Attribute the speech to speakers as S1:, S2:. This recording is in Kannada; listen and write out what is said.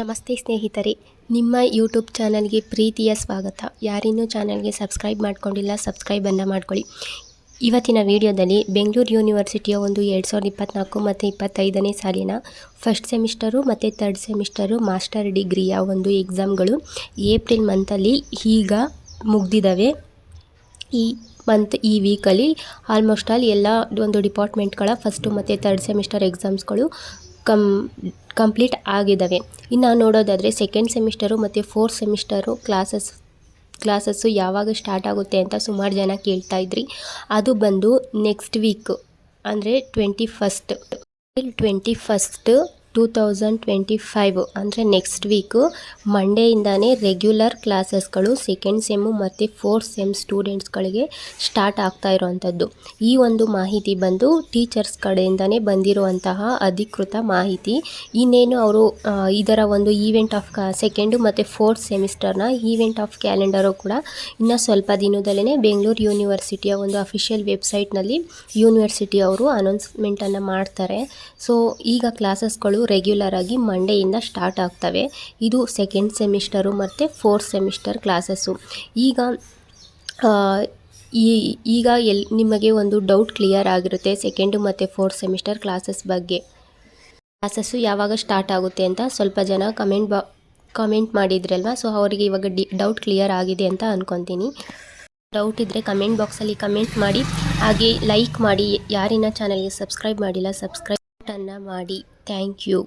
S1: ನಮಸ್ತೆ ಸ್ನೇಹಿತರೆ, ನಿಮ್ಮ ಯೂಟ್ಯೂಬ್ ಚಾನಲ್ಗೆ ಪ್ರೀತಿಯ ಸ್ವಾಗತ. ಯಾರಿನ್ನೂ ಚಾನಲ್ಗೆ ಸಬ್ಸ್ಕ್ರೈಬ್ ಮಾಡ್ಕೊಂಡಿಲ್ಲ, ಸಬ್ಸ್ಕ್ರೈಬನ್ನು ಮಾಡ್ಕೊಳ್ಳಿ. ಇವತ್ತಿನ ವಿಡಿಯೋದಲ್ಲಿ ಬೆಂಗಳೂರು ಯೂನಿವರ್ಸಿಟಿಯ ಒಂದು 2024 ಮತ್ತು 25ನೇ ಸಾಲಿನ ಫಸ್ಟ್ ಸೆಮಿಸ್ಟರು ಮತ್ತು ಥರ್ಡ್ ಸೆಮಿಸ್ಟರು ಮಾಸ್ಟರ್ ಡಿಗ್ರಿಯ ಒಂದು ಎಕ್ಸಾಮ್ಗಳು ಏಪ್ರಿಲ್ ಮಂತಲ್ಲಿ ಈಗ ಮುಗ್ದಿದ್ದಾವೆ. ಈ ವೀಕಲ್ಲಿ ಆಲ್ಮೋಸ್ಟ್ ಆಲ್ ಎಲ್ಲ ಒಂದು ಡಿಪಾರ್ಟ್ಮೆಂಟ್ಗಳ ಫಸ್ಟು ಮತ್ತು ಥರ್ಡ್ ಸೆಮಿಸ್ಟರ್ ಎಕ್ಸಾಮ್ಸ್ಗಳು ಕಂಪ್ಲೀಟ್ ಆಗಿದ್ದಾವೆ. ಇನ್ನು ನೋಡೋದಾದರೆ ಸೆಕೆಂಡ್ ಸೆಮಿಸ್ಟರು ಮತ್ತು ಫೋರ್ತ್ ಸೆಮಿಸ್ಟರು ಕ್ಲಾಸಸ್ಸು ಯಾವಾಗ ಸ್ಟಾರ್ಟ್ ಆಗುತ್ತೆ ಅಂತ ಸುಮಾರು ಜನ ಕೇಳ್ತಾ ಇದ್ರಿ. ಅದು ಬಂದು ನೆಕ್ಸ್ಟ್ ವೀಕ್ ಅಂದರೆ 21 2025 ಅಂದರೆ ನೆಕ್ಸ್ಟ್ ವೀಕು ಮಂಡೆಯಿಂದನೇ ರೆಗ್ಯುಲರ್ ಕ್ಲಾಸಸ್ಗಳು ಸೆಕೆಂಡ್ ಸೆಮ್ಮು ಮತ್ತು ಫೋರ್ತ್ ಸೆಮ್ ಸ್ಟೂಡೆಂಟ್ಸ್ಗಳಿಗೆ ಸ್ಟಾರ್ಟ್ ಆಗ್ತಾ ಇರೋವಂಥದ್ದು. ಈ ಒಂದು ಮಾಹಿತಿ ಬಂದು ಟೀಚರ್ಸ್ ಕಡೆಯಿಂದನೇ ಬಂದಿರುವಂತಹ ಅಧಿಕೃತ ಮಾಹಿತಿ. ಇನ್ನೇನು ಅವರು ಇದರ ಒಂದು ಈವೆಂಟ್ ಆಫ್ ಸೆಕೆಂಡು ಮತ್ತು ಫೋರ್ತ್ ಸೆಮಿಸ್ಟರ್ನ ಈವೆಂಟ್ ಆಫ್ ಕ್ಯಾಲೆಂಡರು ಕೂಡ ಇನ್ನು ಸ್ವಲ್ಪ ದಿನದಲ್ಲೇ ಬೆಂಗಳೂರು ಯೂನಿವರ್ಸಿಟಿಯ ಒಂದು ಅಫಿಷಿಯಲ್ ವೆಬ್ಸೈಟ್ನಲ್ಲಿ ಯೂನಿವರ್ಸಿಟಿ ಅವರು ಅನೌನ್ಸ್ಮೆಂಟನ್ನು ಮಾಡ್ತಾರೆ. ಸೊ ಈಗ ಕ್ಲಾಸಸ್ಗಳು ರೆಗ್ಯುಲರ್ ಆಗಿ ಮಂಡೆಯಿಂದ ಸ್ಟಾರ್ಟ್ ಆಗ್ತವೆ. ಇದು ಸೆಕೆಂಡ್ ಸೆಮಿಸ್ಟರು ಮತ್ತು ಫೋರ್ತ್ ಸೆಮಿಸ್ಟರ್ ಕ್ಲಾಸಸ್ಸು. ಈಗ ನಿಮಗೆ ಒಂದು ಡೌಟ್ ಕ್ಲಿಯರ್ ಆಗಿರುತ್ತೆ ಸೆಕೆಂಡು ಮತ್ತು ಫೋರ್ತ್ ಸೆಮಿಸ್ಟರ್ ಕ್ಲಾಸಸ್ ಬಗ್ಗೆ. ಕ್ಲಾಸಸ್ಸು ಯಾವಾಗ ಸ್ಟಾರ್ಟ್ ಆಗುತ್ತೆ ಅಂತ ಸ್ವಲ್ಪ ಜನ ಕಮೆಂಟ್ ಮಾಡಿದ್ರಲ್ವ, ಸೊ ಅವರಿಗೆ ಇವಾಗ ಡೌಟ್ ಕ್ಲಿಯರ್ ಆಗಿದೆ ಅಂತ ಅಂದ್ಕೊತೀನಿ. ಡೌಟ್ ಇದ್ದರೆ ಕಮೆಂಟ್ ಬಾಕ್ಸಲ್ಲಿ ಕಮೆಂಟ್ ಮಾಡಿ, ಹಾಗೆ ಲೈಕ್ ಮಾಡಿ. ಯಾರಿನ ಚಾನಲ್ಗೆ ಸಬ್ಸ್ಕ್ರೈಬ್ ಮಾಡಿಲ್ಲ ಸಬ್ಸ್ಕ್ರೈಬ್ ಮಾಡಿ. Thank you.